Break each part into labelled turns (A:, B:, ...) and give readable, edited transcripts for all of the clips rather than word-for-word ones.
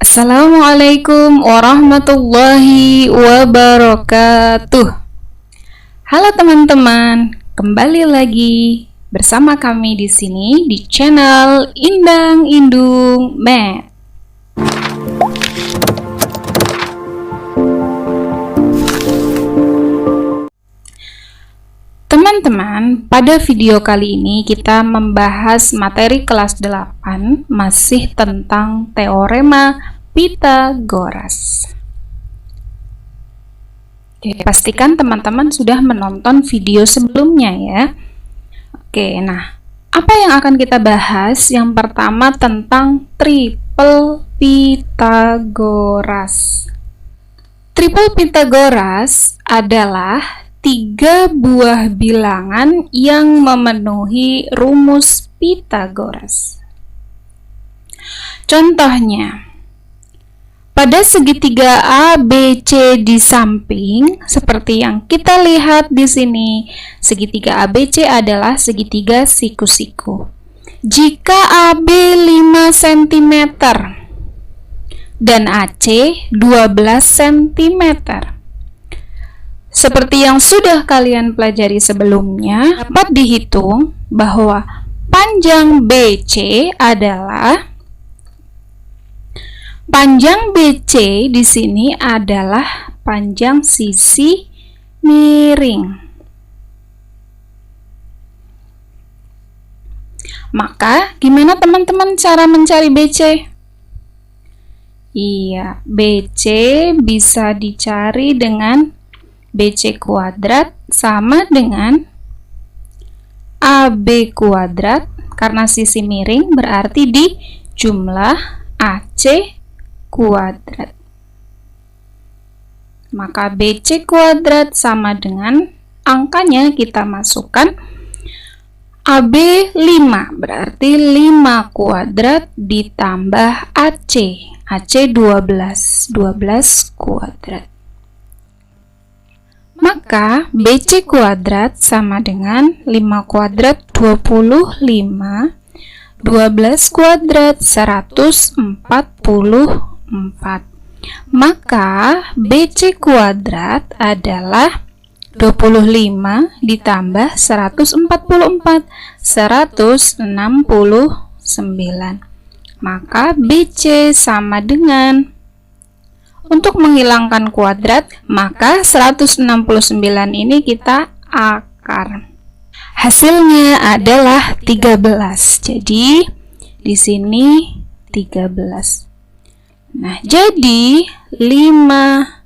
A: Assalamualaikum warahmatullahi wabarakatuh. Halo teman-teman, kembali lagi bersama kami di sini di channel Indang Indung Math. Teman-teman, pada video kali ini kita membahas materi kelas 8 masih tentang teorema Pythagoras. Oke, pastikan teman-teman sudah menonton video sebelumnya ya. Oke, nah, apa yang akan kita bahas? Yang pertama tentang triple Pythagoras. Triple Pythagoras adalah 3 buah bilangan yang memenuhi rumus Pythagoras. Contohnya, pada segitiga ABC di samping, seperti yang kita lihat di sini, segitiga ABC adalah segitiga siku-siku. Jika AB 5 cm dan AC 12 cm, seperti yang sudah kalian pelajari sebelumnya, dapat dihitung bahwa panjang BC di sini adalah panjang sisi miring. Maka, gimana teman-teman cara mencari BC? Iya, BC bisa dicari dengan BC kuadrat sama dengan AB kuadrat, karena sisi miring berarti di jumlah AC kuadrat. Maka BC kuadrat sama dengan angkanya kita masukkan AB 5, berarti 5 kuadrat ditambah AC 12 kuadrat. Maka BC kuadrat sama dengan 5 kuadrat 25, 12 kuadrat 144. Maka BC kuadrat adalah 25 ditambah 144, 169. Maka BC sama dengan, untuk menghilangkan kuadrat, maka 169 ini kita akar. Hasilnya adalah 13. Jadi di sini 13. Nah, jadi 5,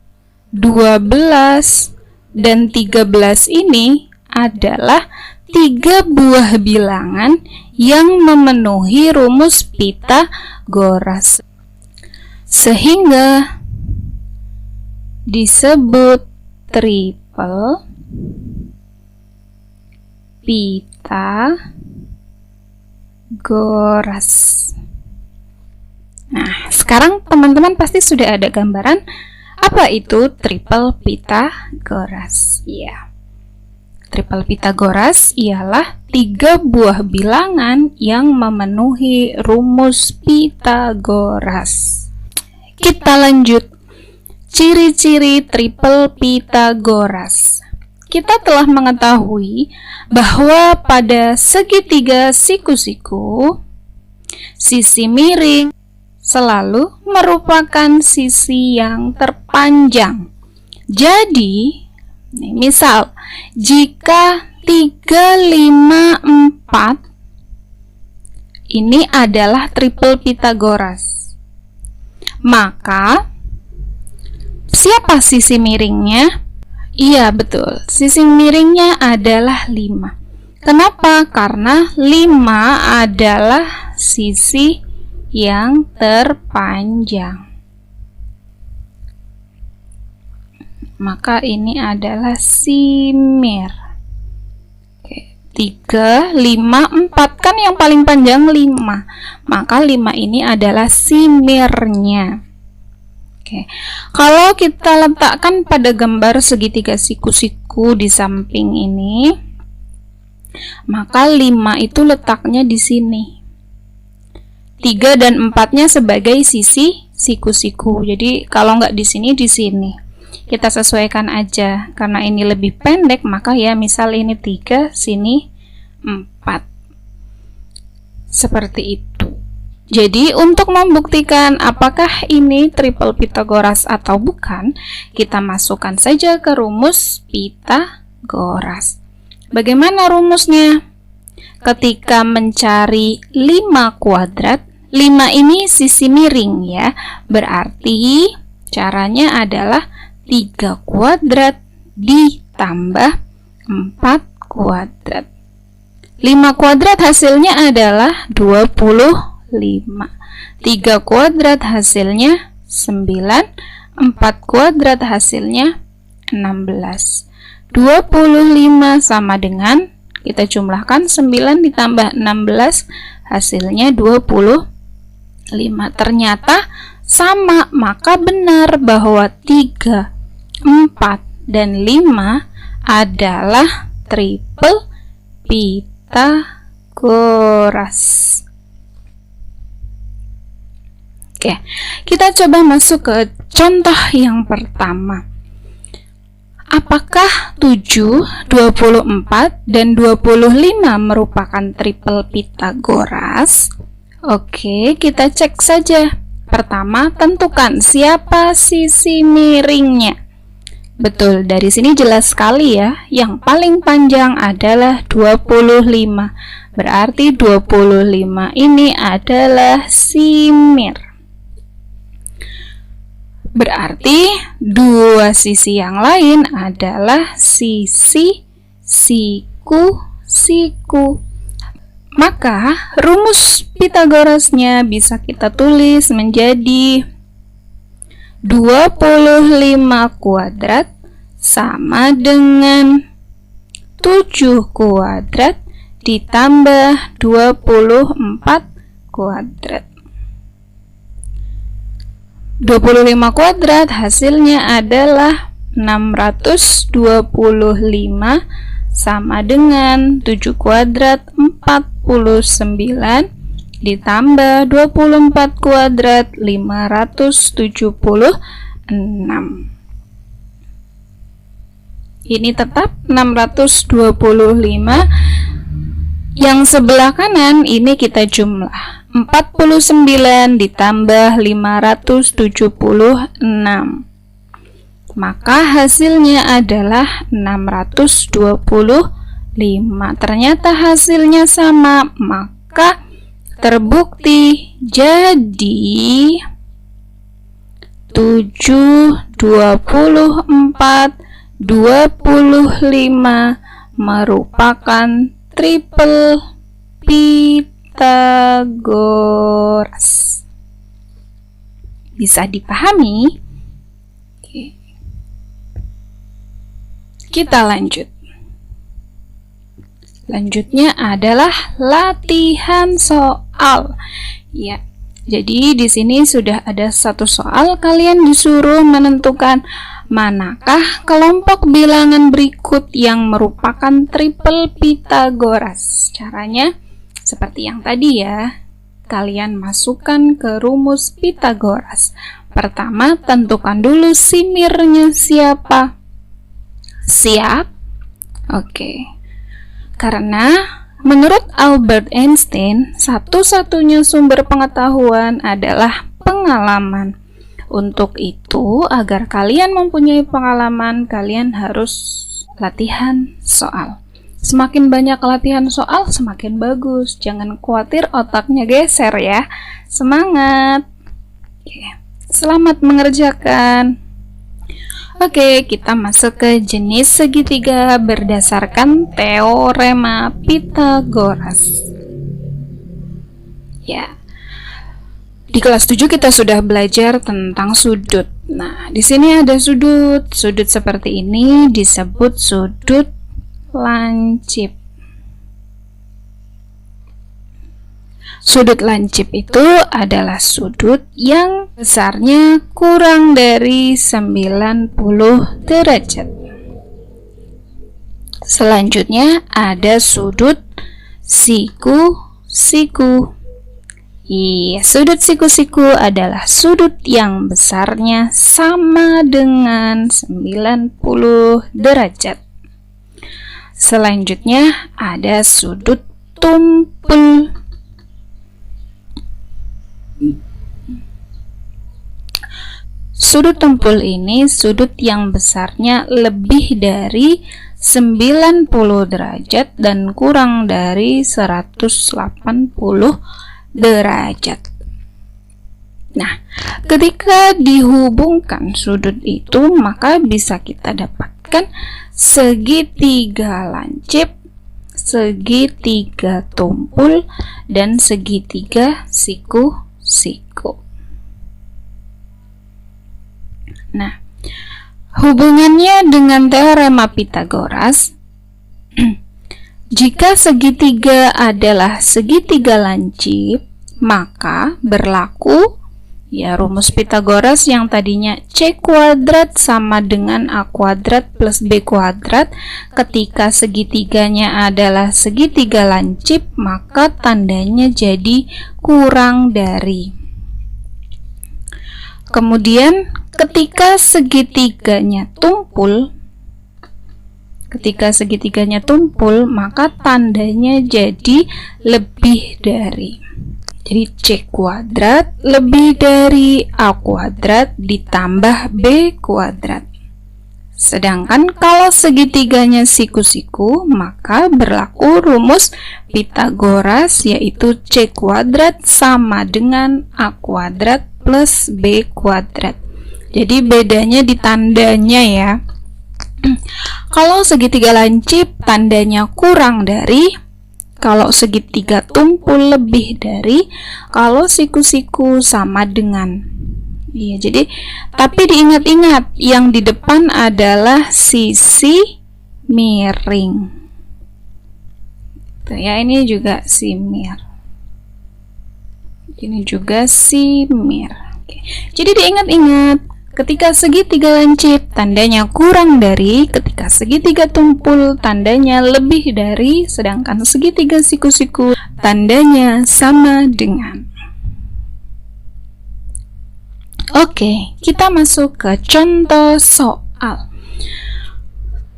A: 12 dan 13 ini adalah 3 buah bilangan yang memenuhi rumus Pythagoras, sehingga disebut triple Pythagoras. Nah, sekarang teman-teman pasti sudah ada gambaran apa itu triple Pythagoras. Ya, triple Pythagoras ialah 3 buah bilangan yang memenuhi rumus Pythagoras. Kita lanjut. Ciri-ciri triple Pythagoras. Kita telah mengetahui bahwa pada segitiga siku-siku, sisi miring selalu merupakan sisi yang terpanjang. Jadi, misal, jika 3, 5, 4 ini adalah triple Pythagoras, maka siapa sisi miringnya? Iya, betul. Sisi miringnya adalah 5. Kenapa? Karena 5 adalah sisi yang terpanjang. Maka ini adalah simir. Oke, 3, 5, 4. Kan yang paling panjang 5. Maka 5 ini adalah simirnya. Oke, kalau kita letakkan pada gambar segitiga siku-siku di samping ini, maka 5 itu letaknya di sini. 3 dan 4-nya sebagai sisi siku-siku. Jadi kalau nggak di sini, di sini. Kita sesuaikan aja. Karena ini lebih pendek, maka ya misal ini 3, sini 4. Seperti itu. Jadi untuk membuktikan apakah ini triple Pythagoras atau bukan, kita masukkan saja ke rumus Pythagoras. Bagaimana rumusnya? Ketika mencari 5 kuadrat, 5 ini sisi miring ya. Berarti caranya adalah 3 kuadrat ditambah 4 kuadrat. 5 kuadrat hasilnya adalah 25. 3 kuadrat hasilnya 9. 4 kuadrat hasilnya 16. 25 sama dengan, kita jumlahkan 9 ditambah 16 hasilnya 25. Ternyata sama, maka benar bahwa 3, 4, dan 5 adalah triple Pythagoras. Oke, kita coba masuk ke contoh yang pertama. Apakah 7, 24, dan 25 merupakan triple Pythagoras? Oke, kita cek saja. Pertama, tentukan siapa sisi miringnya. Betul, dari sini jelas sekali ya. Yang paling panjang adalah 25. Berarti 25 ini adalah simir. Berarti dua sisi yang lain adalah sisi siku-siku. Maka rumus Pythagorasnya bisa kita tulis menjadi 25 kuadrat sama dengan 7 kuadrat ditambah 24 kuadrat. 25 kuadrat hasilnya adalah 625 sama dengan 7 kuadrat 49 ditambah 24 kuadrat 576. Ini tetap 625. Yang sebelah kanan ini kita jumlah. 49 ditambah 576. Maka hasilnya adalah 625. Ternyata hasilnya sama, maka terbukti jadi 7, 24, 25 merupakan triple Pythagoras. Bisa dipahami? Oke. Kita lanjut. Selanjutnya adalah latihan soal. Ya, jadi di sini sudah ada satu soal, kalian disuruh menentukan manakah kelompok bilangan berikut yang merupakan triple Pythagoras. Caranya seperti yang tadi ya. Kalian masukkan ke rumus Pythagoras. Pertama, tentukan dulu simirnya siapa. Siap? Oke. Karena menurut Albert Einstein, satu-satunya sumber pengetahuan adalah pengalaman. Untuk itu, agar kalian mempunyai pengalaman, kalian harus latihan soal. Semakin banyak latihan soal, semakin bagus. Jangan khawatir otaknya geser ya. Semangat! Oke. Selamat mengerjakan. Oke, kita masuk ke jenis segitiga berdasarkan teorema Pythagoras. Ya. Di kelas 7 kita sudah belajar tentang sudut. Nah, di sini ada sudut. Sudut seperti ini disebut sudut lancip. Sudut lancip itu adalah sudut yang besarnya kurang dari 90 derajat. Selanjutnya ada sudut siku-siku. Iya, sudut siku-siku adalah sudut yang besarnya sama dengan 90 derajat. Selanjutnya ada sudut tumpul. Sudut tumpul ini sudut yang besarnya lebih dari 90 derajat dan kurang dari 180 derajat. Nah, ketika dihubungkan sudut itu, maka bisa kita dapatkan segitiga lancip, segitiga tumpul, dan segitiga siku-siku. Nah, hubungannya dengan teorema Pythagoras, jika segitiga adalah segitiga lancip, maka berlaku rumus Pythagoras yang tadinya C kuadrat sama dengan A kuadrat plus B kuadrat. Ketika segitiganya adalah segitiga lancip, maka tandanya jadi kurang dari. Kemudian ketika segitiganya tumpul, maka tandanya jadi lebih dari. Jadi C kuadrat lebih dari A kuadrat ditambah B kuadrat. Sedangkan kalau segitiganya siku-siku, maka berlaku rumus Pythagoras, yaitu C kuadrat sama dengan A kuadrat plus B kuadrat. Jadi bedanya di tandanya ya. Kalau segitiga lancip tandanya kurang dari, kalau segitiga tumpul lebih dari, kalau siku-siku sama dengan. Iya, jadi tapi diingat-ingat yang di depan adalah sisi miring. Tuh ya, ini juga simir. Ini juga simir. Oke. Jadi diingat-ingat, ketika segitiga lancip tandanya kurang dari, ketika segitiga tumpul tandanya lebih dari, sedangkan segitiga siku-siku tandanya sama dengan. Oke, kita masuk ke contoh soal.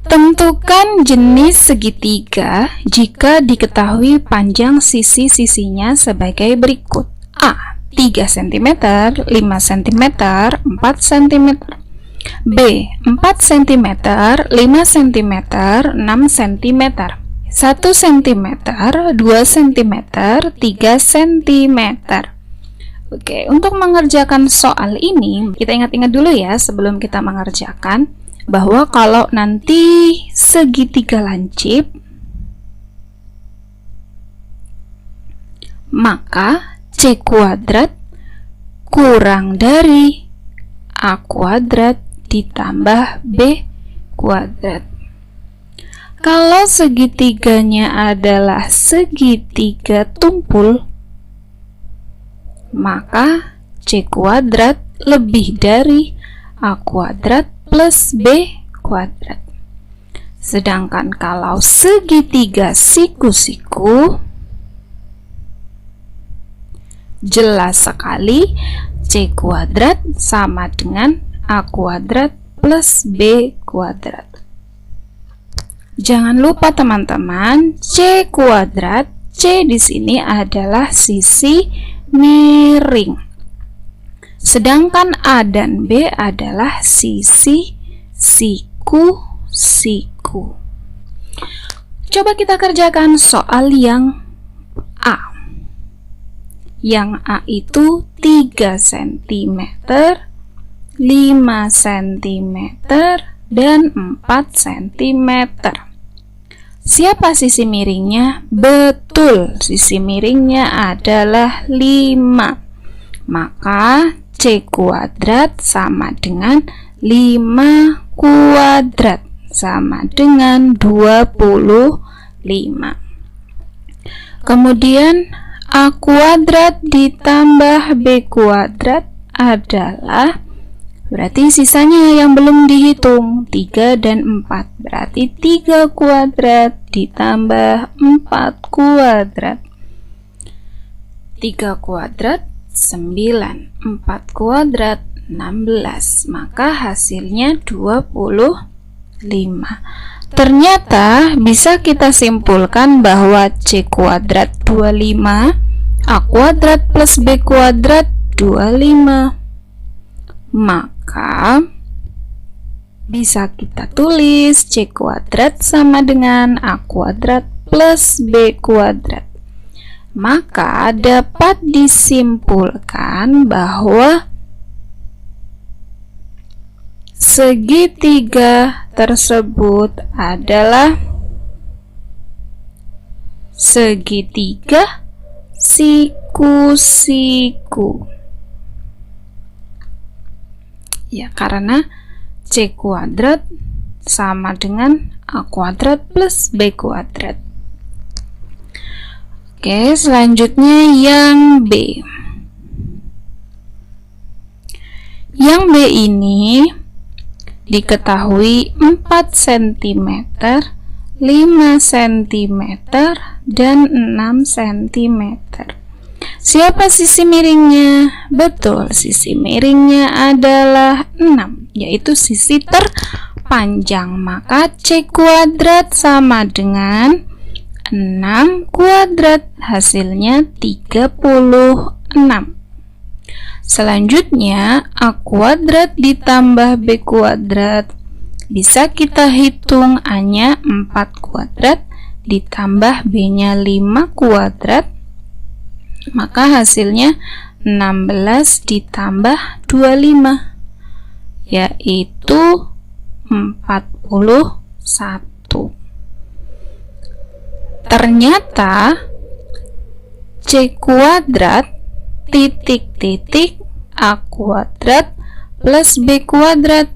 A: Tentukan jenis segitiga jika diketahui panjang sisi-sisinya sebagai berikut. A. 3 cm, 5 cm, 4 cm. B. 4 cm, 5 cm, 6 cm. 1 cm, 2 cm, 3 cm. Oke, untuk mengerjakan soal ini, kita ingat-ingat dulu ya sebelum kita mengerjakan, bahwa kalau nanti segitiga lancip, maka C kuadrat kurang dari A kuadrat ditambah B kuadrat. Kalau segitiganya adalah segitiga tumpul, maka C kuadrat lebih dari A kuadrat plus B kuadrat. Sedangkan kalau segitiga siku-siku, jelas sekali C kuadrat sama dengan A kuadrat plus B kuadrat. Jangan lupa teman-teman, C kuadrat, C di sini adalah sisi miring. Sedangkan A dan B adalah sisi siku-siku. Coba kita kerjakan soal yang A. Yang A itu 3 cm, 5 cm, dan 4 cm. Siapa sisi miringnya? Betul, sisi miringnya adalah 5. Maka C kuadrat sama dengan 5 kuadrat sama dengan 25. Kemudian A kuadrat ditambah B kuadrat adalah, berarti sisanya yang belum dihitung 3 dan 4. Berarti 3 kuadrat ditambah 4 kuadrat. 3 kuadrat 9, 4 kuadrat 16, maka hasilnya 25. Ternyata bisa kita simpulkan bahwa C kuadrat 25, A kuadrat plus B kuadrat 25. Maka bisa kita tulis C kuadrat sama dengan A kuadrat plus B kuadrat. Maka dapat disimpulkan bahwa segitiga tersebut adalah segitiga siku-siku. Ya, karena C kuadrat sama dengan A kuadrat plus B kuadrat. Oke, selanjutnya yang B. Yang B ini diketahui 4 cm, 5 cm, dan 6 cm. Siapa sisi miringnya? Betul, sisi miringnya adalah 6, yaitu sisi terpanjang. Maka C kuadrat sama dengan 6 kuadrat, hasilnya 36. Selanjutnya, A kuadrat ditambah B kuadrat. Bisa kita hitung A-nya 4 kuadrat ditambah B-nya 5 kuadrat. Maka hasilnya 16 ditambah 25, yaitu 41. Ternyata C kuadrat titik-titik A kuadrat plus B kuadrat.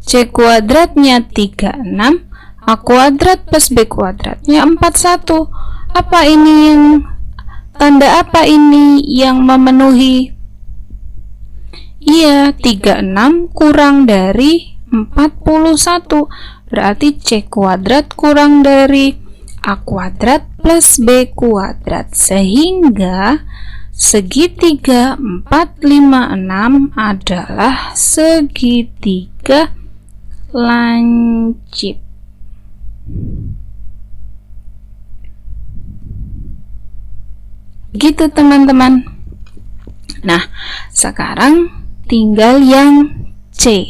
A: C kuadratnya 36, A kuadrat plus B kuadratnya 41. Apa ini yang tanda apa ini yang memenuhi? Iya, 36 kurang dari 41. Berarti C kuadrat kurang dari A kuadrat plus B kuadrat, sehingga segitiga 4, 5, 6 adalah segitiga lancip. Gitu teman-teman. Nah, sekarang tinggal yang C.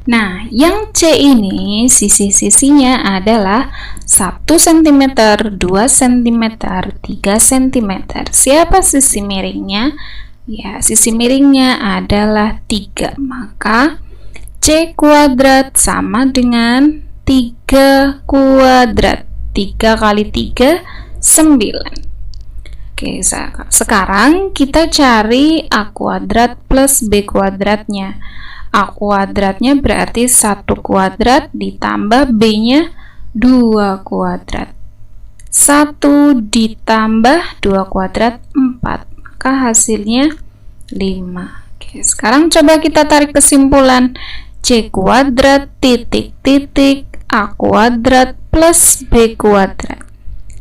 A: Nah, yang C ini sisi-sisinya adalah 1 cm, 2 cm, 3 cm. Siapa sisi miringnya? Ya, sisi miringnya adalah 3. Maka C kuadrat sama dengan 3 kuadrat. 3 kali 3, 9. Oke, sekarang kita cari A kuadrat plus B kuadratnya. A kuadratnya berarti 1 kuadrat ditambah B-nya 2 kuadrat. 1 ditambah 2 kuadrat 4, maka hasilnya 5. Oke, sekarang coba kita tarik kesimpulan. C kuadrat titik-titik A kuadrat plus B kuadrat.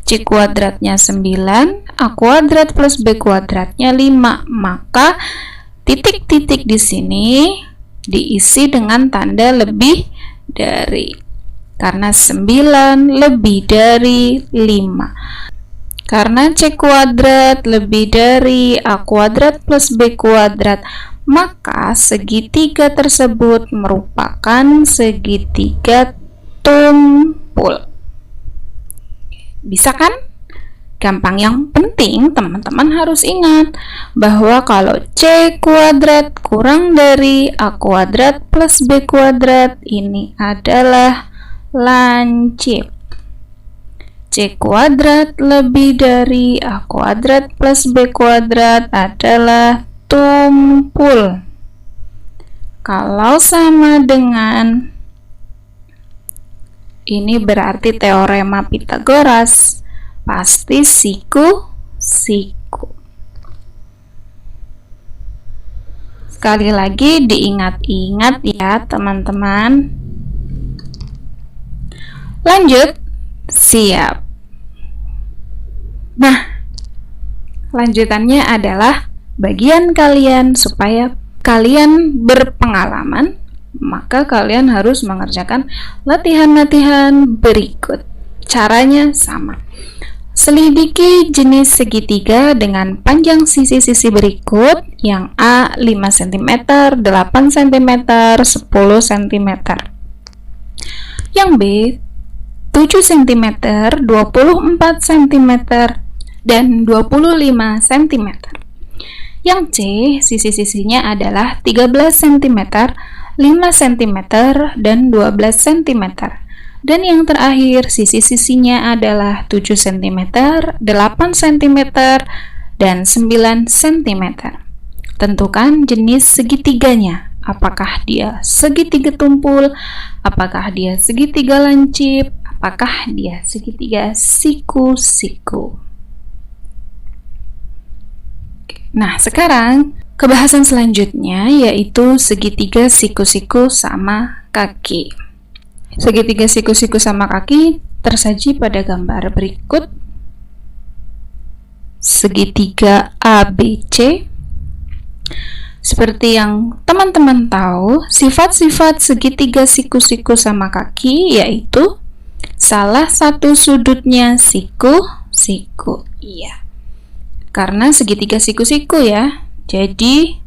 A: C kuadratnya 9, A kuadrat plus B kuadratnya 5. Maka titik-titik di sini diisi dengan tanda lebih dari, karena 9 lebih dari 5. Karena C kuadrat lebih dari A kuadrat plus B kuadrat, maka segitiga tersebut merupakan segitiga tumpul. Bisa kan? Gampang. Yang penting teman-teman harus ingat bahwa kalau C kuadrat kurang dari A kuadrat plus B kuadrat, ini adalah lancip. C kuadrat lebih dari A kuadrat plus B kuadrat adalah tumpul. Kalau sama dengan ini berarti teorema Pythagoras, pasti siku-siku. Sekali lagi diingat-ingat ya teman-teman. Lanjut. Siap. Nah, lanjutannya adalah bagian kalian. Supaya kalian berpengalaman, maka kalian harus mengerjakan latihan-latihan berikut. Caranya sama. Selidiki jenis segitiga dengan panjang sisi-sisi berikut. Yang A 5 cm, 8 cm, 10 cm. Yang B 7 cm, 24 cm, dan 25 cm. Yang C sisi-sisinya adalah 13 cm, 5 cm, dan 12 cm. Dan yang terakhir sisi-sisinya adalah 7 cm, 8 cm, dan 9 cm. Tentukan jenis segitiganya. Apakah dia segitiga tumpul, apakah dia segitiga lancip, apakah dia segitiga siku-siku. Nah, sekarang kebahasan selanjutnya yaitu segitiga siku-siku sama kaki. Segitiga siku-siku sama kaki tersaji pada gambar berikut. Segitiga ABC. Seperti yang teman-teman tahu, sifat-sifat segitiga siku-siku sama kaki yaitu salah satu sudutnya siku-siku. Iya. Karena segitiga siku-siku ya. Jadi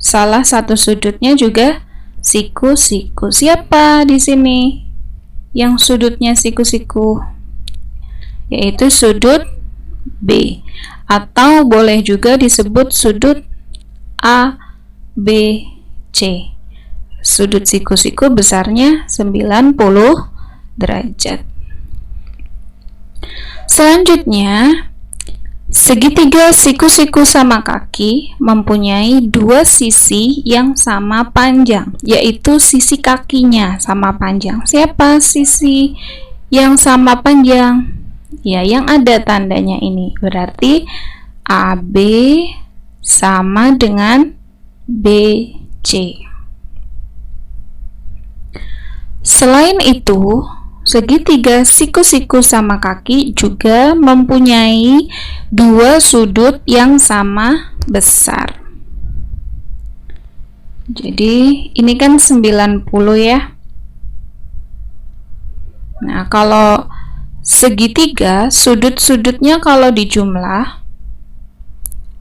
A: salah satu sudutnya juga siku-siku. Siapa di sini yang sudutnya siku-siku? Yaitu sudut B, atau boleh juga disebut sudut ABC. Sudut siku-siku besarnya 90 derajat. Selanjutnya, segitiga siku-siku sama kaki mempunyai dua sisi yang sama panjang, yaitu sisi kakinya sama panjang. Siapa sisi yang sama panjang? Ya, yang ada tandanya ini. Berarti AB sama dengan BC. Selain itu, segitiga siku-siku sama kaki juga mempunyai dua sudut yang sama besar. Jadi ini kan 90 ya. Nah, kalau segitiga, sudut-sudutnya kalau dijumlah,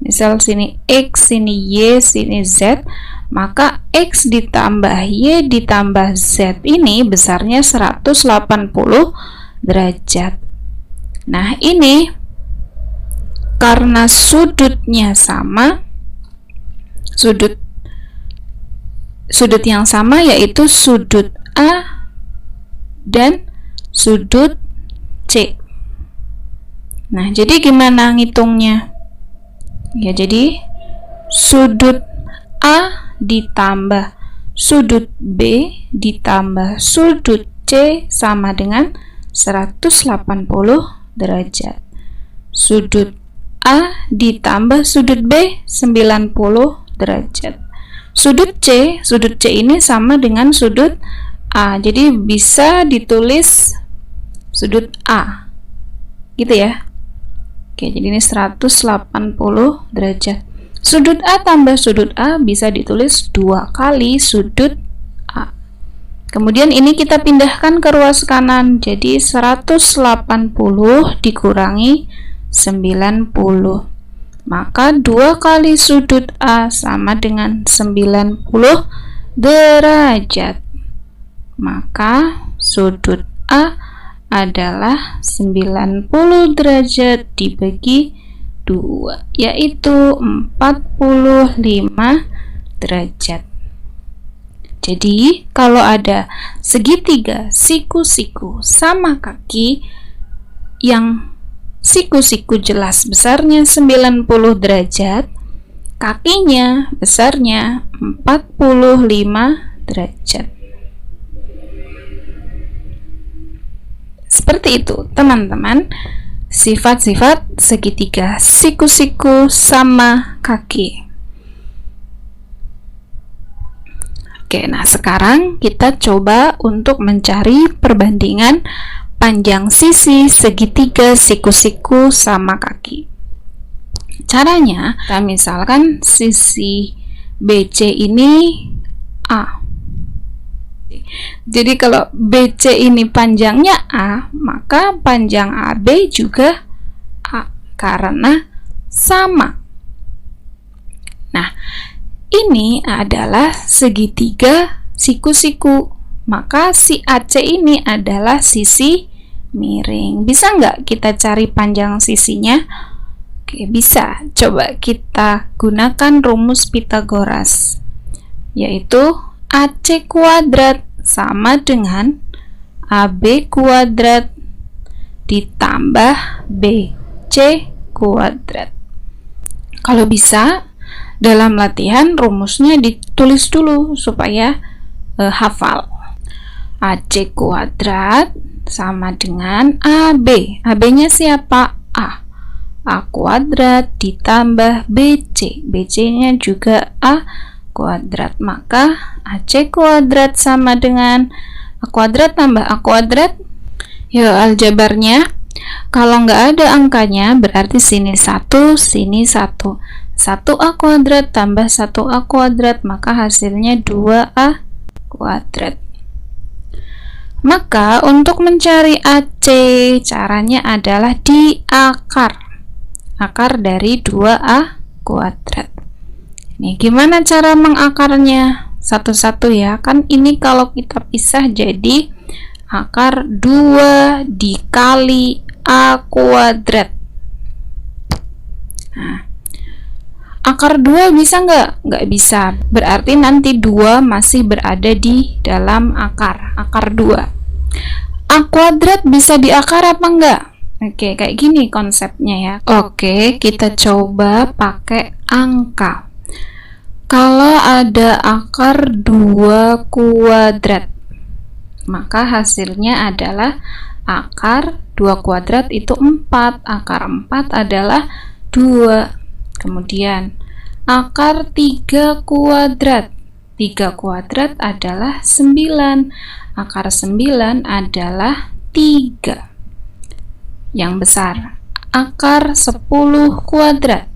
A: misal sini X, sini Y, sini Z, maka X ditambah Y ditambah Z ini besarnya 180 derajat. Nah, ini karena sudutnya sama, sudut yang sama yaitu sudut A dan sudut C. Nah, jadi gimana ngitungnya? Ya, jadi sudut A ditambah sudut B ditambah sudut C sama dengan 180 derajat. Sudut A ditambah sudut B 90 derajat. Sudut C ini sama dengan sudut A. Jadi bisa ditulis sudut A. Gitu ya. Oke, jadi ini 180 derajat. Sudut A tambah sudut A bisa ditulis 2 kali sudut A. Kemudian ini kita pindahkan ke ruas kanan. Jadi 180 dikurangi 90. Maka 2 kali sudut A sama dengan 90 derajat. Maka sudut A adalah 90 derajat dibagi 2, yaitu 45 derajat. Jadi, kalau ada segitiga siku-siku sama kaki yang siku-siku jelas besarnya 90 derajat, kakinya besarnya 45 derajat. Seperti itu, teman-teman. Sifat-sifat segitiga siku-siku sama kaki. Oke, nah sekarang kita coba untuk mencari perbandingan panjang sisi segitiga siku-siku sama kaki. Caranya, kita misalkan sisi BC ini A. Jadi kalau BC ini panjangnya A, maka panjang AB juga A karena sama. Nah, ini adalah segitiga siku-siku, maka si AC ini adalah sisi miring. Bisa nggak kita cari panjang sisinya? Oke, bisa. Coba kita gunakan rumus Pythagoras, yaitu AC kuadrat sama dengan AB kuadrat ditambah BC kuadrat. Kalau bisa, dalam latihan rumusnya ditulis dulu supaya hafal. AC kuadrat sama dengan AB. AB-nya siapa? A. A kuadrat ditambah BC. BC-nya juga A kuadrat. Maka AC kuadrat sama dengan A kuadrat tambah A kuadrat. Yuk, aljabarnya. Kalau nggak ada angkanya, berarti sini 1, sini 1. 1A kuadrat tambah 1A kuadrat, maka hasilnya 2A kuadrat. Maka untuk mencari AC, caranya adalah diakar. Akar dari 2A kuadrat. Ini gimana cara mengakarnya? Satu-satu ya. Kan ini kalau kita pisah jadi akar 2 dikali A kuadrat. Nah, akar 2 bisa nggak? Nggak bisa. Berarti nanti 2 masih berada di dalam akar 2. A kuadrat bisa diakar apa enggak? Oke, kayak gini konsepnya ya. Oke, kita coba pakai angka. Kalau ada akar 2 kuadrat, maka hasilnya adalah akar 2 kuadrat itu 4. Akar 4 adalah 2. Kemudian akar 3 kuadrat. 3 kuadrat adalah 9. Akar 9 adalah 3. Yang besar, akar 10 kuadrat.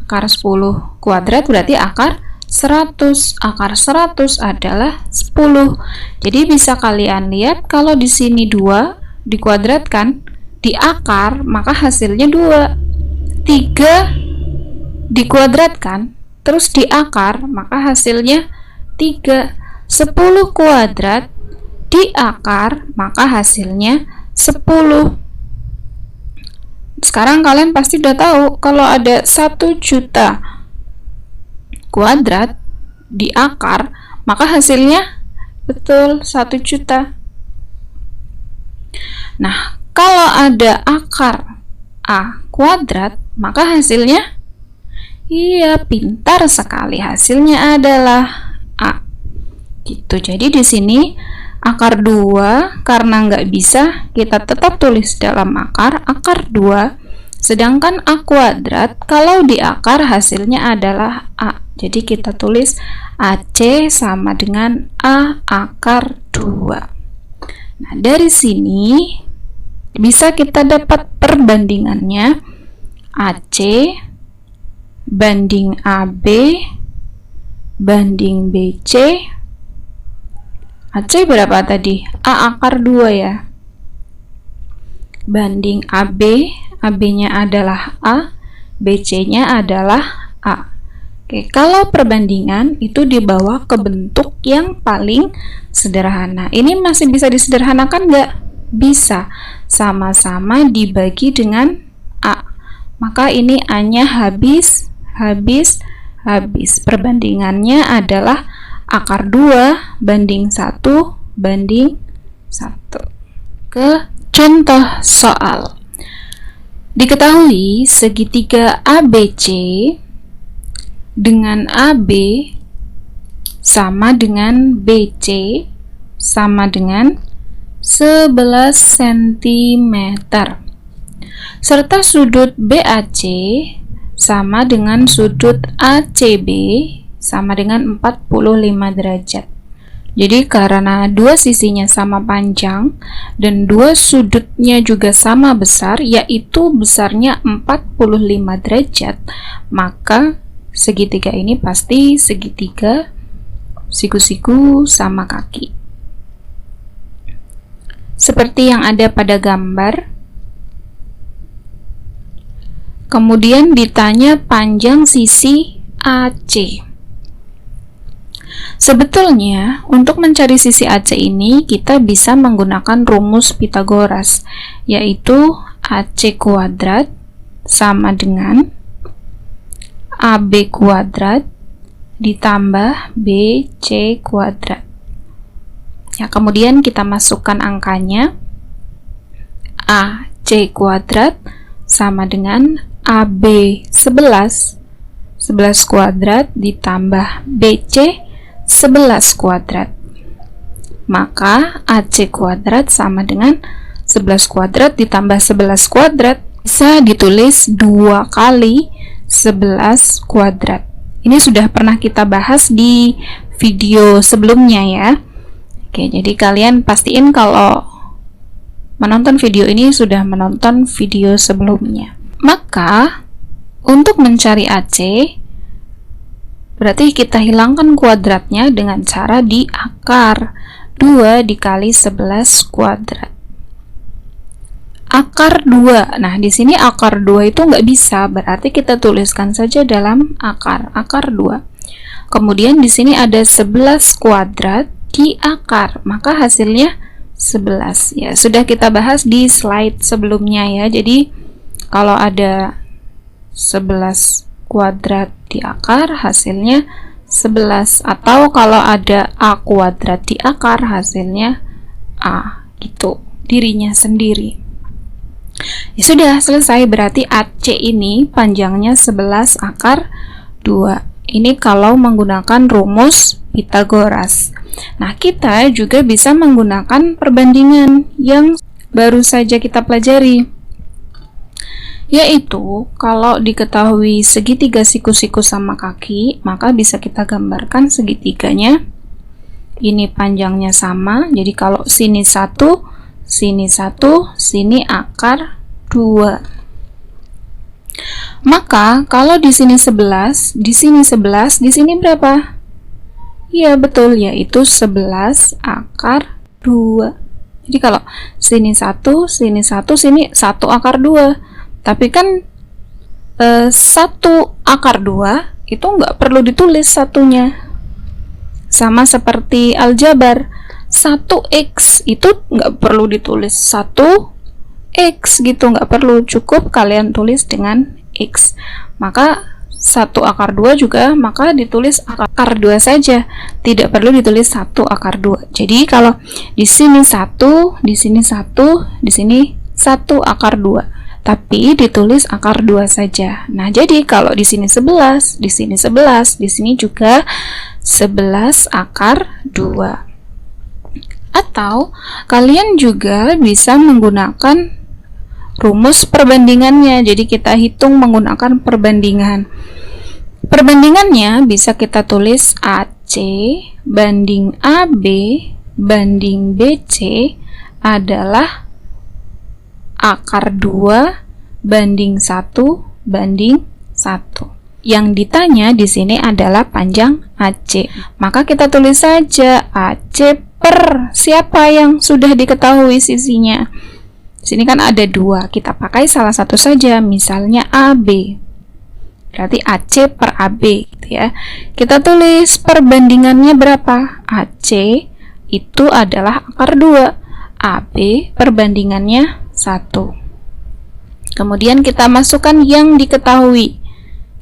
A: Akar 10 kuadrat berarti akar 100. Akar 100 adalah 10. Jadi bisa kalian lihat kalau di sini 2 dikuadratkan di akar, maka hasilnya 2. 3 dikuadratkan terus di akar, maka hasilnya 3. 10 kuadrat di akar, maka hasilnya 10. Sekarang kalian pasti udah tahu kalau ada 1 juta kuadrat di akar, maka hasilnya betul 1 juta. Nah, kalau ada akar A kuadrat, maka hasilnya, iya, pintar sekali, hasilnya adalah A. Gitu. Jadi di sini akar 2 karena nggak bisa, kita tetap tulis dalam akar 2. Sedangkan A kuadrat kalau di akar hasilnya adalah A. Jadi kita tulis AC sama dengan A akar 2. Nah, dari sini bisa kita dapat perbandingannya AC banding AB banding BC. AC berapa tadi? A akar 2 ya. Banding AB, AB-nya adalah A, BC-nya adalah A. Oke, kalau perbandingan itu dibawa ke bentuk yang paling sederhana. Ini masih bisa disederhanakan nggak? Bisa. Sama-sama dibagi dengan A. Maka ini A-nya habis, habis, habis. Perbandingannya adalah akar 2 banding 1 banding 1. Ke contoh soal. Diketahui segitiga ABC dengan AB sama dengan BC sama dengan 11 cm serta sudut BAC sama dengan sudut ACB sama dengan 45 derajat. Jadi karena dua sisinya sama panjang dan dua sudutnya juga sama besar, yaitu besarnya 45 derajat, maka segitiga ini pasti segitiga siku-siku sama kaki. Seperti yang ada pada gambar. Kemudian ditanya panjang sisi AC. Sebetulnya, untuk mencari sisi AC ini, kita bisa menggunakan rumus Pythagoras, yaitu AC kuadrat sama dengan AB kuadrat ditambah BC kuadrat. Ya, kemudian kita masukkan angkanya. AC kuadrat sama dengan AB 11 kuadrat ditambah BC 11 kuadrat. Maka AC kuadrat sama dengan 11 kuadrat ditambah 11 kuadrat, bisa ditulis 2 kali 11 kuadrat. Ini sudah pernah kita bahas di video sebelumnya ya. Oke, jadi kalian pastiin kalau menonton video ini sudah menonton video sebelumnya. Maka untuk mencari AC, berarti kita hilangkan kuadratnya dengan cara diakar. 2 dikali 11 kuadrat. Akar 2. Nah, di sini akar 2 itu nggak bisa, berarti kita tuliskan saja dalam akar 2. Kemudian di sini ada 11 kuadrat diakar, maka hasilnya 11. Ya, sudah kita bahas di slide sebelumnya ya. Jadi, kalau ada 11 kuadrat diakar, hasilnya 11, atau kalau ada A kuadrat diakar, hasilnya A, gitu, dirinya sendiri. Ya sudah selesai, berarti AC ini panjangnya 11 akar 2. Ini kalau menggunakan rumus Pythagoras. Nah, kita juga bisa menggunakan perbandingan yang baru saja kita pelajari, yaitu kalau diketahui segitiga siku-siku sama kaki, maka bisa kita gambarkan segitiganya. Ini panjangnya sama, jadi kalau sini 1, sini 1, sini akar 2. Maka kalau di sini 11, di sini 11, di sini berapa? Iya betul, yaitu 11 akar 2. Jadi kalau sini 1, sini 1, sini 1 akar 2. Tapi kan 1 akar 2 itu nggak perlu ditulis satunya. Sama seperti aljabar, 1x itu nggak perlu ditulis 1x gitu, nggak perlu, cukup kalian tulis dengan x. Maka 1 akar 2 juga maka ditulis akar 2 saja, tidak perlu ditulis 1 akar 2. Jadi kalau di sini 1, di sini 1, di sini 1 akar 2. Tapi ditulis akar 2 saja. Nah, jadi kalau di sini 11, di sini 11, di sini juga 11 akar 2. Atau kalian juga bisa menggunakan rumus perbandingannya. Jadi kita hitung menggunakan perbandingan. Perbandingannya bisa kita tulis AC banding AB banding BC adalah akar 2 banding 1 banding 1. Yang ditanya di sini adalah panjang AC. Maka kita tulis saja AC per siapa yang sudah diketahui sisinya. Di sini kan ada 2, kita pakai salah satu saja, misalnya AB. Berarti AC per AB gitu ya. Kita tulis perbandingannya berapa? AC itu adalah akar 2. AB perbandingannya 1. Kemudian kita masukkan yang diketahui.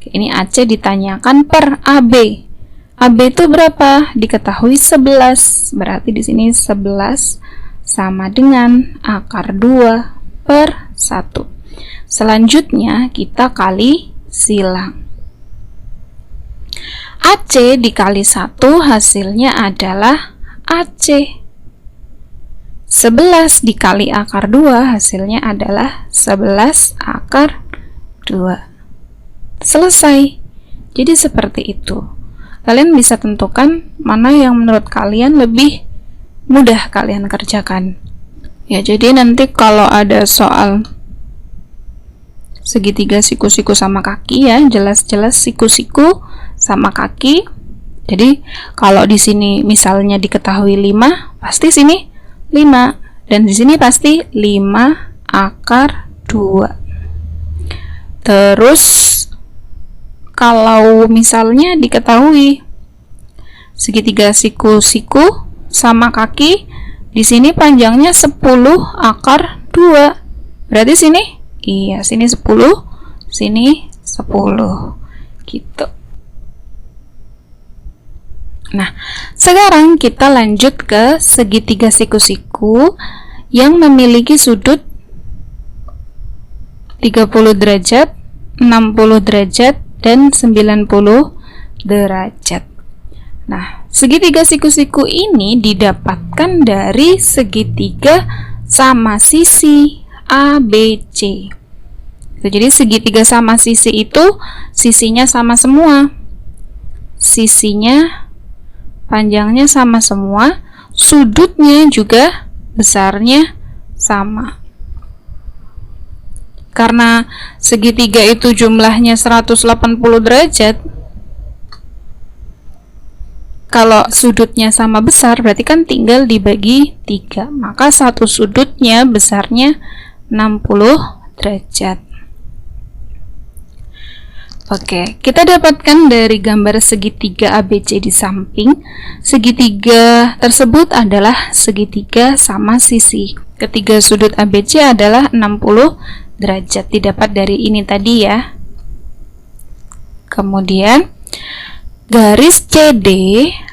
A: Ini AC ditanyakan per AB. AB itu berapa? Diketahui 11. Berarti di sini 11 sama dengan akar 2 per 1. Selanjutnya kita kali silang. AC dikali 1 hasilnya adalah AC. 11 dikali akar 2 hasilnya adalah 11 akar 2. Selesai. Jadi seperti itu. kalian bisa tentukan mana yang menurut kalian lebih mudah kalian kerjakan. Ya, jadi nanti kalau ada soal segitiga siku-siku sama kaki ya, jelas-jelas siku-siku sama kaki. Jadi kalau di sini misalnya diketahui 5, pasti sini 5, dan di sini pasti 5 akar 2. Terus kalau misalnya diketahui segitiga siku-siku sama kaki, di sini panjangnya 10 akar 2. Berarti sini? Iya, sini 10, sini 10. Gitu. Nah, sekarang kita lanjut ke segitiga siku-siku yang memiliki sudut 30 derajat, 60 derajat, dan 90 derajat. Nah, segitiga siku-siku ini didapatkan dari segitiga sama sisi ABC. Jadi segitiga sama sisi itu sisinya sama semua. Sisinya panjangnya sama semua, sudutnya juga besarnya sama. Karena segitiga itu jumlahnya 180 derajat, kalau sudutnya sama besar berarti kan tinggal dibagi 3, maka satu sudutnya besarnya 60 derajat. Oke, kita dapatkan dari gambar segitiga ABC di samping, segitiga tersebut adalah segitiga sama sisi. Ketiga sudut ABC adalah 60 derajat, didapat dari ini tadi ya. Kemudian garis CD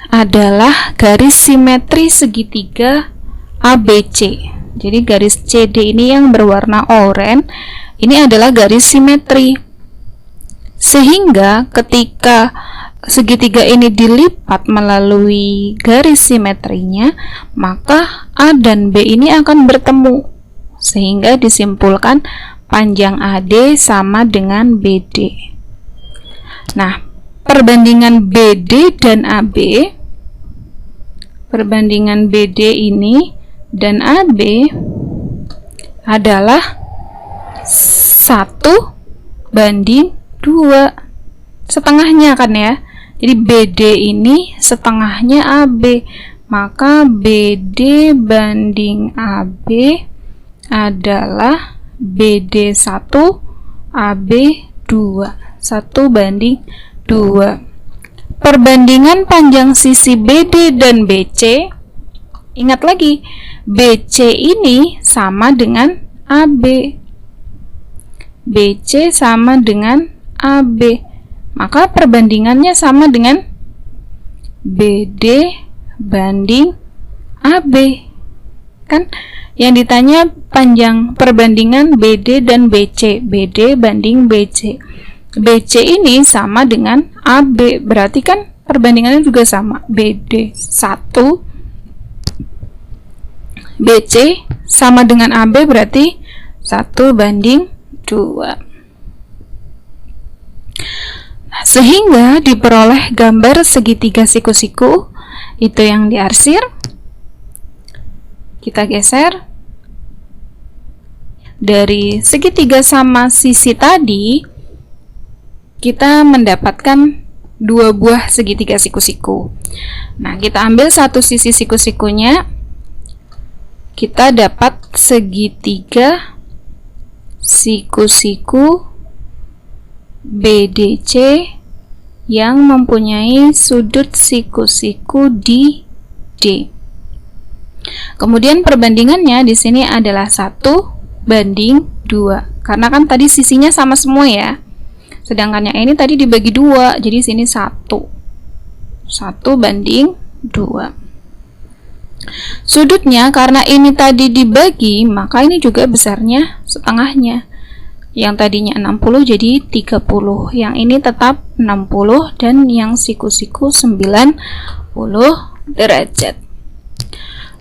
A: adalah garis simetri segitiga ABC. Jadi garis CD ini yang berwarna oranye, ini adalah garis simetri. Sehingga ketika segitiga ini dilipat melalui garis simetrinya, maka A dan B ini akan bertemu. Sehingga disimpulkan panjang AD sama dengan BD. Nah, perbandingan BD dan AB, perbandingan BD ini dan AB adalah 1:2, setengahnya kan ya. Jadi BD ini setengahnya AB, maka BD banding AB adalah BD 1 AB 2, 1:2. Perbandingan panjang sisi BD dan BC, ingat lagi, BC ini sama dengan AB, BC sama dengan AB, maka perbandingannya sama dengan BD banding AB. Kan yang ditanya panjang perbandingan BD dan BC, BD banding BC. BC ini sama dengan AB, berarti kan perbandingannya juga sama, BD 1 BC sama dengan AB, berarti 1:2. Sehingga diperoleh gambar segitiga siku-siku itu yang diarsir. Kita geser. Dari segitiga sama sisi tadi, kita mendapatkan 2 buah segitiga siku-siku. Nah, kita ambil satu sisi siku-sikunya, kita dapat segitiga siku-siku BDC yang mempunyai sudut siku-siku di D. Kemudian perbandingannya di sini adalah 1:2, karena kan tadi sisinya sama semua ya. Sedangkan yang ini tadi dibagi 2, jadi sini 1:2. Sudutnya karena ini tadi dibagi, maka ini juga besarnya setengahnya. Yang tadinya 60 jadi 30. Yang ini tetap 60 dan yang siku-siku 90 derajat.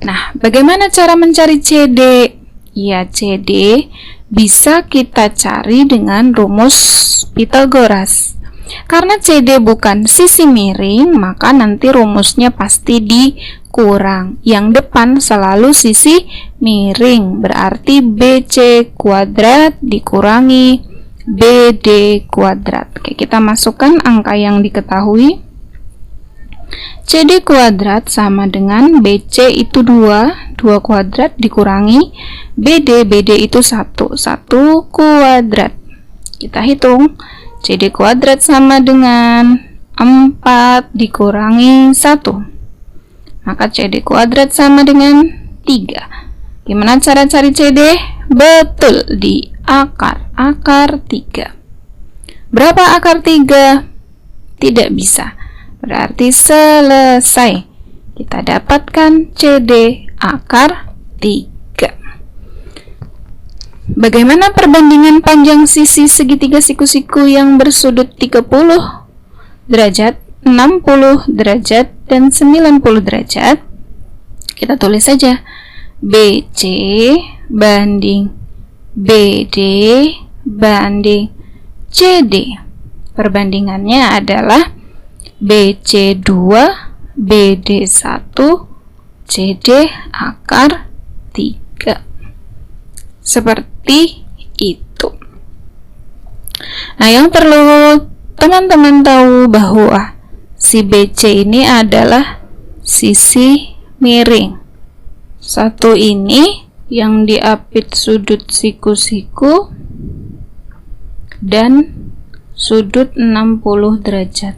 A: Nah, bagaimana cara mencari CD? Ya, CD bisa kita cari dengan rumus Pythagoras. Karena CD bukan sisi miring, maka nanti rumusnya pasti dikurang. Yang depan selalu sisi miring, berarti BC kuadrat dikurangi BD kuadrat. Oke, kita masukkan angka yang diketahui. CD kuadrat sama dengan BC itu 2 kuadrat dikurangi BD itu 1 kuadrat. Kita hitung. CD kuadrat sama dengan 4 dikurangi 1. Maka CD kuadrat sama dengan 3. Gimana cara cari CD? Betul, di akar 3. Berapa akar 3? Tidak bisa. Berarti selesai. Kita dapatkan CD akar 3. Bagaimana perbandingan panjang sisi segitiga siku-siku yang bersudut 30 derajat, 60 derajat, dan 90 derajat? Kita tulis saja BC banding BD banding CD. Perbandingannya adalah BC 2 BD 1 CD akar 3. Seperti itu. Nah, yang perlu teman-teman tahu bahwa si BC ini adalah sisi miring. Satu ini yang diapit sudut siku-siku dan sudut 60 derajat.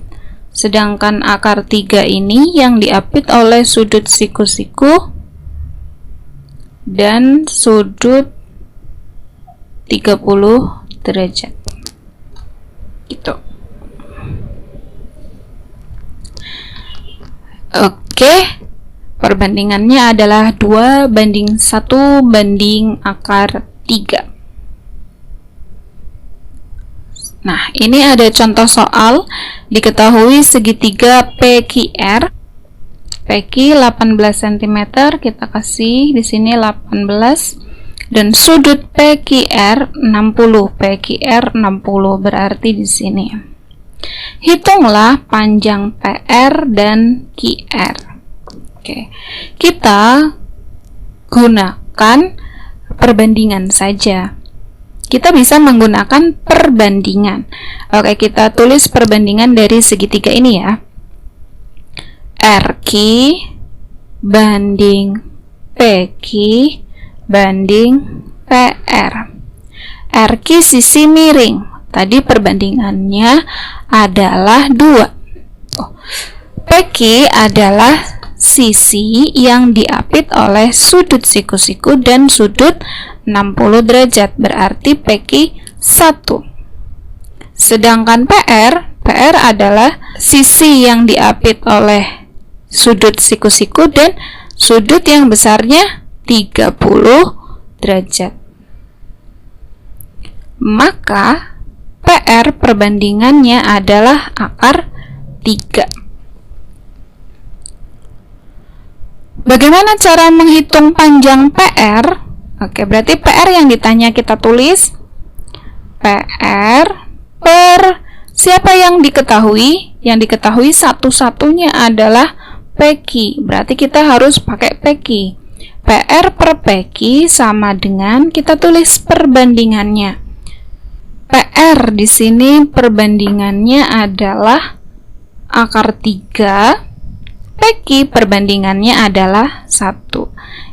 A: Sedangkan akar 3 ini yang diapit oleh sudut siku-siku dan sudut 30 derajat. Gitu. Oke, perbandingannya adalah 2 banding 1 banding akar 3. Nah, ini ada contoh soal. Diketahui segitiga PQR 18 cm, kita kasih di sini 18, dan sudut PQR 60 berarti di sini. Hitunglah panjang PR dan QR. Oke. Kita gunakan perbandingan saja. Kita bisa menggunakan perbandingan. Oke, kita tulis perbandingan dari segitiga ini ya. RQ banding PQ banding PR. RQ sisi miring. Tadi perbandingannya adalah 2. PQ adalah sisi yang diapit oleh sudut siku-siku dan sudut 60 derajat, berarti PQ 1. Sedangkan PR adalah sisi yang diapit oleh sudut siku-siku dan sudut yang besarnya 30 derajat. Maka PR perbandingannya adalah akar 3. Bagaimana cara menghitung panjang PR? Oke, berarti PR yang ditanya kita tulis PR per siapa yang diketahui? Yang diketahui satu-satunya adalah PQ. Berarti kita harus pakai PQ. PR per PQ sama dengan kita tulis perbandingannya. PR di sini perbandingannya adalah akar 3. PQ perbandingannya adalah 1.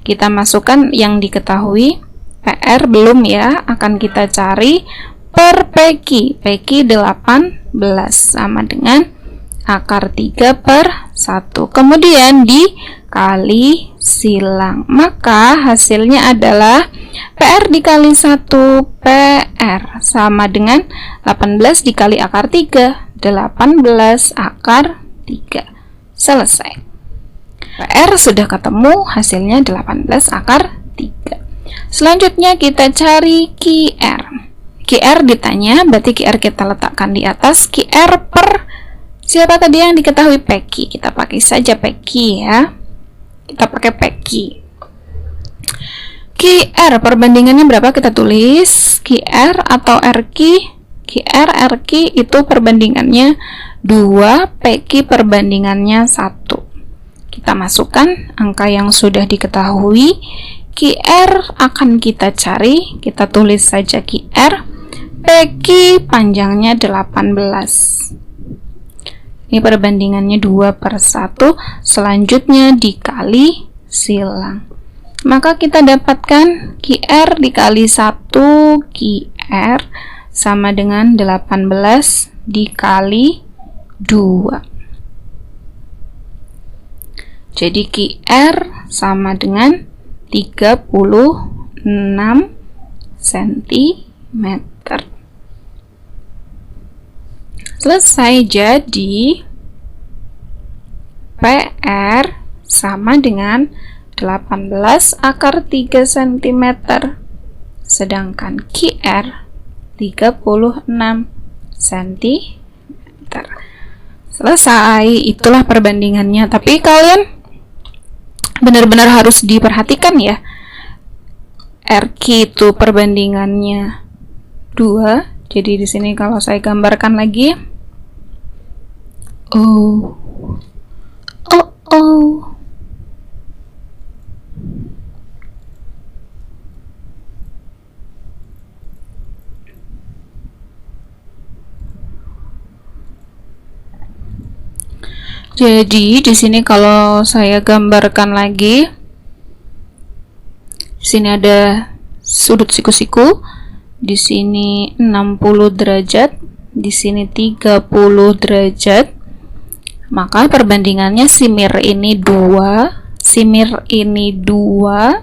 A: Kita masukkan yang diketahui. PR belum ya, akan kita cari per PQ. PQ 18 sama dengan akar 3 per 1. Kemudian dikali silang. Maka hasilnya adalah PR dikali 1 PR sama dengan 18 dikali akar 3. 18 akar 3. Selesai. PR sudah ketemu, hasilnya 18 akar 3. Selanjutnya kita cari QR. QR ditanya, berarti QR kita letakkan di atas. QR per siapa tadi yang diketahui? PQ. Kita pakai saja PQ ya. Kita pakai PQ. QR perbandingannya berapa? Kita tulis QR atau RQ. QR, RQ itu perbandingannya 2, PQ perbandingannya 1. Kita masukkan angka yang sudah diketahui. QR akan kita cari, kita tulis saja QR. PQ panjangnya 18. Ini perbandingannya 2/1, selanjutnya dikali silang. Maka kita dapatkan QR dikali 1, QR sama dengan 18 dikali 2. Jadi QR sama dengan 36 cm. Selesai, jadi PR sama dengan 18 akar 3 cm, sedangkan QR 36 cm. Selesai, itulah perbandingannya. Tapi kalian benar-benar harus diperhatikan ya. RQ itu perbandingannya 2. Jadi di sini kalau saya gambarkan lagi, oh. Jadi di sini kalau saya gambarkan lagi, di sini ada sudut siku-siku, di sini 60 derajat, di sini 30 derajat. Maka perbandingannya simir ini 2, simir ini 2,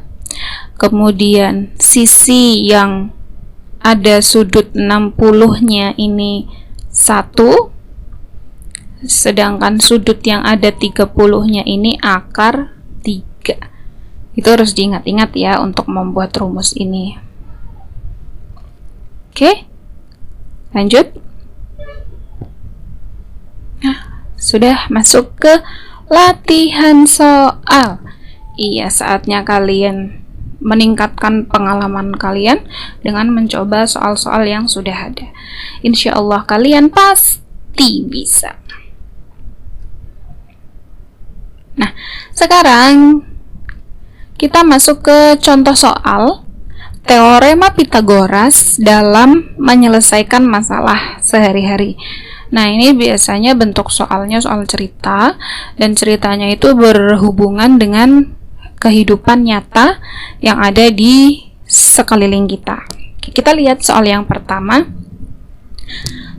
A: kemudian sisi yang ada sudut 60-nya ini 1, sedangkan sudut yang ada 30-nya ini akar 3. Itu harus diingat-ingat ya untuk membuat rumus ini. Oke, lanjut. Nah, sudah masuk ke latihan soal. Iya, saatnya kalian meningkatkan pengalaman kalian dengan mencoba soal-soal yang sudah ada. Insya Allah kalian pasti bisa. Nah, sekarang kita masuk ke contoh soal teorema Pythagoras dalam menyelesaikan masalah sehari-hari. Nah, ini biasanya bentuk soalnya soal cerita, dan ceritanya itu berhubungan dengan kehidupan nyata yang ada di sekeliling kita. Kita lihat soal yang pertama.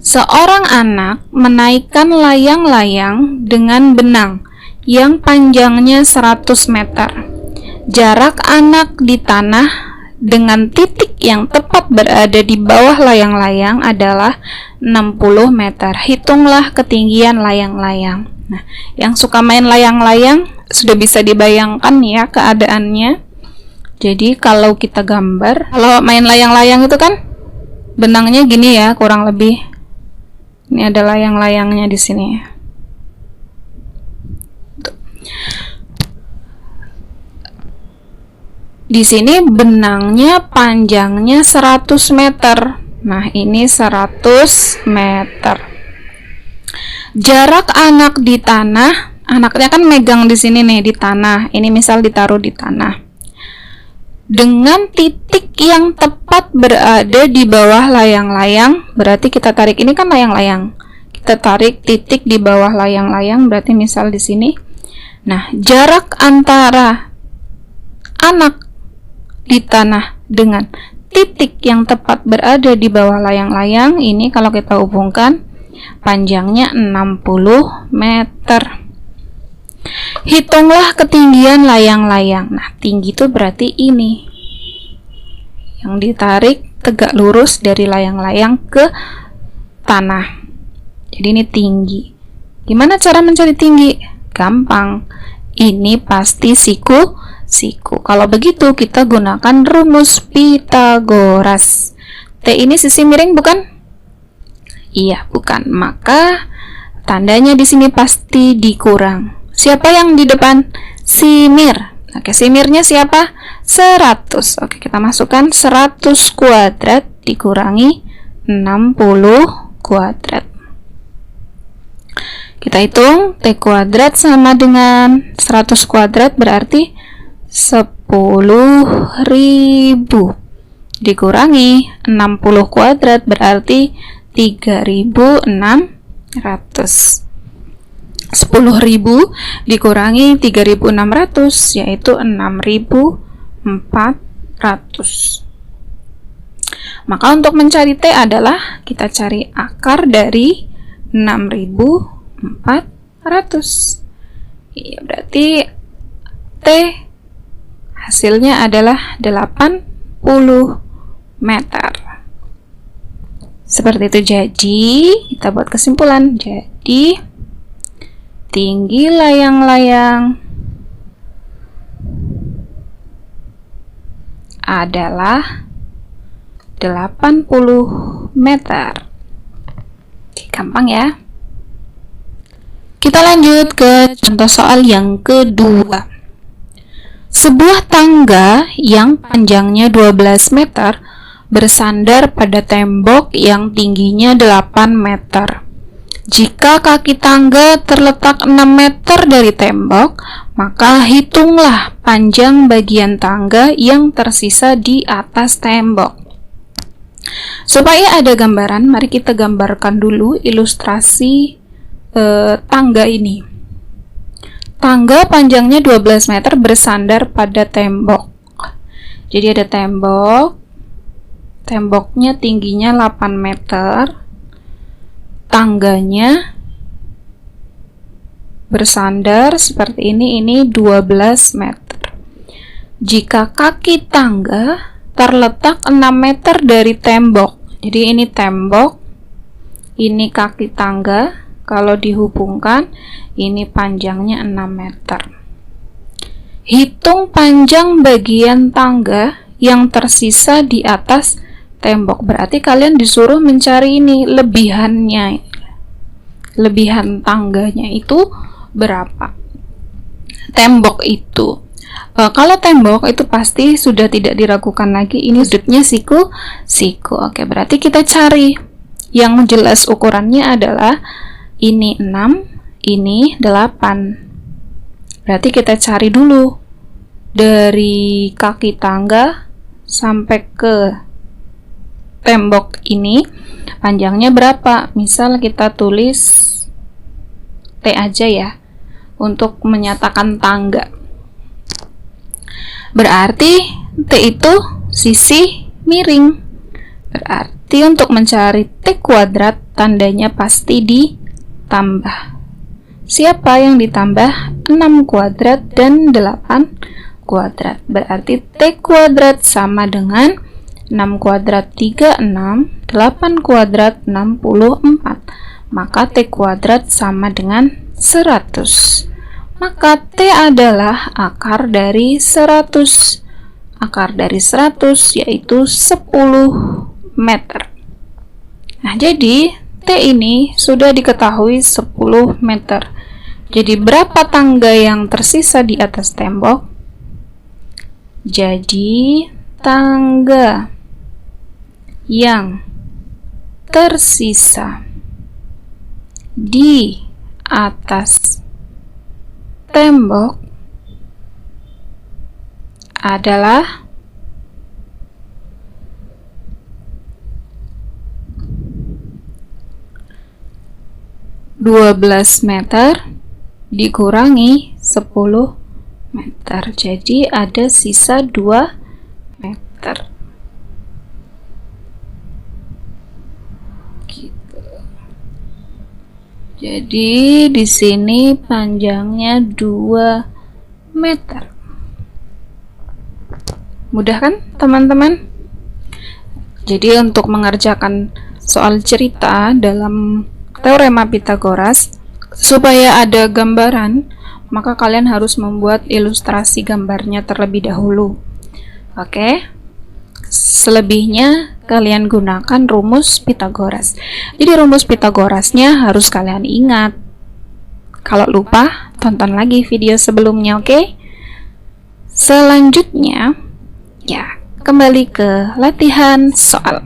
A: Seorang anak menaikkan layang-layang dengan benang yang panjangnya 100 meter. Jarak anak di tanah dengan titik yang tepat berada di bawah layang-layang adalah 60 meter. Hitunglah ketinggian layang-layang. Nah, yang suka main layang-layang sudah bisa dibayangkan ya keadaannya. Jadi kalau kita gambar, kalau main layang-layang itu kan benangnya gini ya, kurang lebih. Ini ada layang-layangnya di sini. Di sini benangnya panjangnya 100 meter. Nah, ini 100 meter. Jarak anak di tanah, anaknya kan megang di sini nih di tanah. Ini misal ditaruh di tanah. Dengan titik yang tepat berada di bawah layang-layang, berarti kita tarik ini kan layang-layang. Kita tarik titik di bawah layang-layang, berarti misal di sini. Nah, jarak antara anak di tanah dengan titik yang tepat berada di bawah layang-layang ini kalau kita hubungkan panjangnya 60 meter. Hitunglah ketinggian layang-layang. Nah, tinggi itu berarti ini yang ditarik tegak lurus dari layang-layang ke tanah. Jadi ini tinggi. Gimana cara mencari tinggi? Gampang. Ini pasti siku. Kalau begitu kita gunakan rumus Pythagoras. T ini sisi miring bukan? Iya, bukan. Maka tandanya di sini pasti dikurang. Siapa yang di depan? Simir. Oke, simirnya siapa? 100. Oke, kita masukkan 100 kuadrat dikurangi 60 kuadrat. Kita hitung T kuadrat sama dengan 100 kuadrat berarti 10.000 dikurangi 60 kuadrat berarti 3.600. 10.000 dikurangi 3.600 yaitu 6.400. Maka untuk mencari T adalah kita cari akar dari 6.400. Iya, berarti T hasilnya adalah 80 meter. Seperti itu. Jadi kita buat kesimpulan. Jadi tinggi layang-layang adalah 80 meter. Oke, gampang ya. Kita lanjut ke contoh soal yang kedua. Sebuah tangga yang panjangnya 12 meter bersandar pada tembok yang tingginya 8 meter. Jika kaki tangga terletak 6 meter dari tembok, maka hitunglah panjang bagian tangga yang tersisa di atas tembok. Supaya ada gambaran, mari kita gambarkan dulu ilustrasi tangga ini. Tangga panjangnya 12 meter bersandar pada tembok. Jadi ada tembok, temboknya tingginya 8 meter, tangganya bersandar seperti ini 12 meter. Jika kaki tangga terletak 6 meter dari tembok, jadi ini tembok, ini kaki tangga, kalau dihubungkan ini panjangnya 6 meter. Hitung panjang bagian tangga yang tersisa di atas tembok. Berarti kalian disuruh mencari ini lebihannya, lebihan tangganya itu berapa. Tembok itu kalau tembok itu pasti sudah tidak diragukan lagi, ini sudutnya siku. Oke, berarti kita cari yang jelas ukurannya adalah ini 6, ini 8. Berarti kita cari dulu dari kaki tangga sampai ke tembok ini panjangnya berapa. Misal kita tulis T aja ya untuk menyatakan tangga. Berarti T itu sisi miring. Berarti untuk mencari T kuadrat tandanya pasti ditambah. Siapa yang ditambah? 6 kuadrat dan 8 kuadrat. Berarti T kuadrat sama dengan 6 kuadrat 36, 8 kuadrat 64. Maka T kuadrat sama dengan 100. Maka T adalah akar dari 100. Akar dari 100 yaitu 10 meter. Nah, jadi T ini sudah diketahui 10 meter. Jadi berapa tangga yang tersisa di atas tembok? Jadi tangga yang tersisa di atas tembok adalah 12 meter dikurangi 10 meter. Jadi ada sisa 2 meter. Jadi di sini panjangnya 2 meter. Mudah kan, teman-teman? Jadi untuk mengerjakan soal cerita dalam teorema Pythagoras, supaya ada gambaran, maka kalian harus membuat ilustrasi gambarnya terlebih dahulu. Oke? Selebihnya kalian gunakan rumus Pythagoras. Jadi rumus Pythagorasnya harus kalian ingat. Kalau lupa, tonton lagi video sebelumnya, oke? Selanjutnya, ya, kembali ke latihan soal.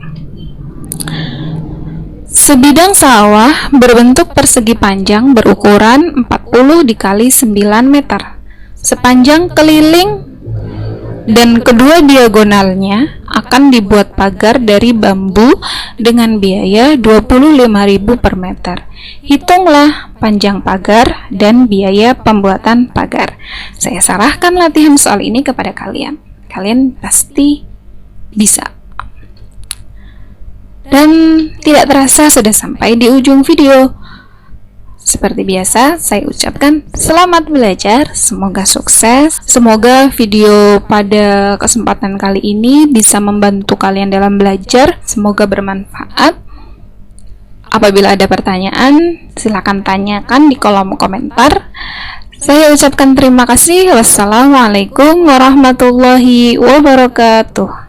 A: Sebidang sawah berbentuk persegi panjang berukuran 40 dikali 9 meter. Sepanjang keliling dan kedua diagonalnya akan dibuat pagar dari bambu dengan biaya 25.000 per meter. Hitunglah panjang pagar dan biaya pembuatan pagar. Saya serahkan latihan soal ini kepada kalian. Kalian pasti bisa. Dan tidak terasa sudah sampai di ujung video. Seperti biasa, saya ucapkan selamat belajar, semoga sukses. Semoga video pada kesempatan kali ini bisa membantu kalian dalam belajar. Semoga bermanfaat. Apabila ada pertanyaan, silakan tanyakan di kolom komentar. Saya ucapkan terima kasih. Wassalamualaikum warahmatullahi wabarakatuh.